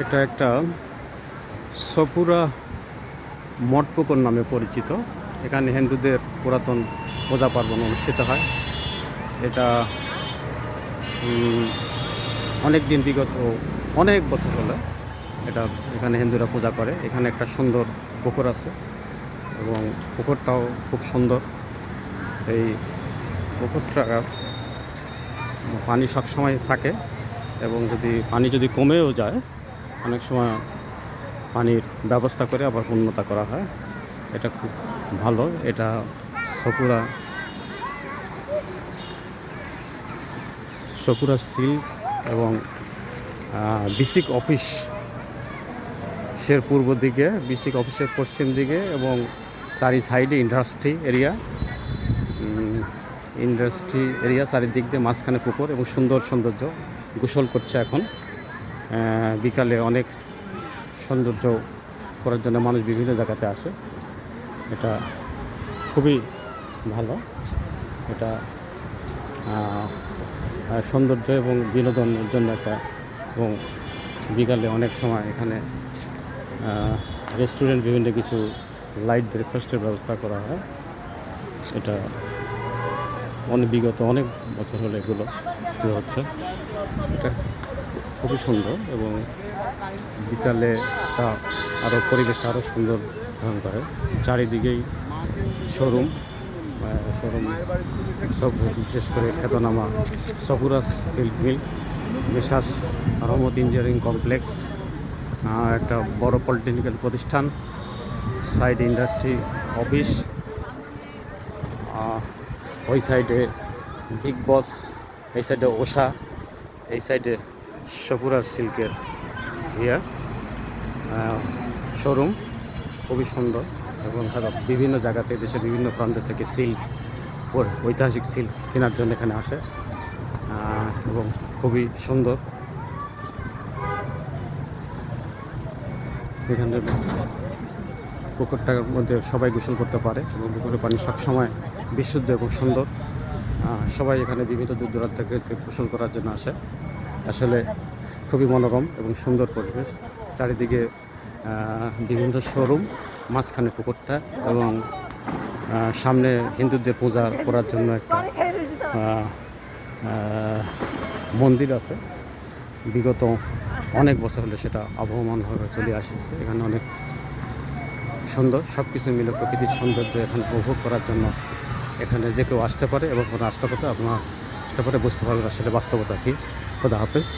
এটা একটা সপুরা মঠ পুকুর নামে পরিচিত। এখানে হিন্দুদের পুরাতন পূজা পার্বণ অনুষ্ঠিত হয়। এটা অনেক দিন বিগত অনেক বছর হলে এটা এখানে হিন্দুরা পূজা করে। এখানে একটা সুন্দর পুকুর আছে এবং পুকুরটাও খুব সুন্দর। এই পুকুরটা পানি সবসময় থাকে এবং পানি যদি কমেও যায় অনেক সময় পানির ব্যবস্থা করে আবার উন্নত করা হয়। এটা খুব ভালো। এটা সকুরা সিল্ক এবং বিসিক অফিসের পূর্ব দিকে, বিসিক অফিসের পশ্চিম দিকে এবং চারি সাইডে ইন্ডাস্ট্রি এরিয়া চারিদিক দিয়ে মাঝখানে পুকুর এবং সৌন্দর্য। গোসল করছে এখন বিকালে। অনেক সৌন্দর্য করার জন্য মানুষ বিভিন্ন জায়গাতে আসে। এটা খুবই ভালো। এটা সৌন্দর্য এবং বিনোদনের জন্য একটা, এবং বিকালে অনেক সময় এখানে রেস্টুরেন্ট বিভিন্ন কিছু লাইট ব্রেকফাস্টের ব্যবস্থা করা হয়। এটা বিগত অনেক বছর হলে এগুলো শুরু হচ্ছে। এটা খুবই সুন্দর এবং বিকালে তা পরিবেশটা আরও সুন্দর ধারণ করে। চারিদিকেই শোরুম সব, বিশেষ করে খ্যাতনামা সকুরা সিল্ক মিল, মেসার্স রহমত ইঞ্জিনিয়ারিং কমপ্লেক্স, একটা বড় পলিটেকনিক্যাল প্রতিষ্ঠান, সাইড ইন্ডাস্ট্রি অফিস, ওই সাইডে বিগ বস, এই সাইডে ওষা, এই সাইডে সকুরা সিল্কের শোরুম। খুবই সুন্দর এবং বিভিন্ন জায়গাতে, দেশের বিভিন্ন প্রান্ত থেকে সিল্ক, ঐতিহাসিক সিল্ক কেনার জন্য এখানে আসে এবং খুবই সুন্দর। এখানে পুকুরটার মধ্যে সবাই গোসল করতে পারে এবং পুকুরের পানি সবসময় বিশুদ্ধ এবং সুন্দর। সবাই এখানে বিভিন্ন দূর দূরান্ত থেকে গোসল করার জন্য আসে। আসলে খুবই মনোরম এবং সুন্দর পরিবেশ। চারিদিকে বিভিন্ন শোরুম, মাঝখানে পুকুরটা এবং সামনে হিন্দুদের পূজা করার জন্য একটা মন্দির আছে। বিগত অনেক বছর হলে সেটা আবহমানভাবে চলে আসছে। এখানে অনেক সুন্দর, সব কিছু মিলে প্রকৃতির সৌন্দর্য এখানে উপভোগ করার জন্য এখানে যে কেউ আসতে পারে এবং কোনো আসতে পারে, আপনার আসতে পারে, বুঝতে পারবেন আসলে বাস্তবতা কী। খোদা হাফেজ।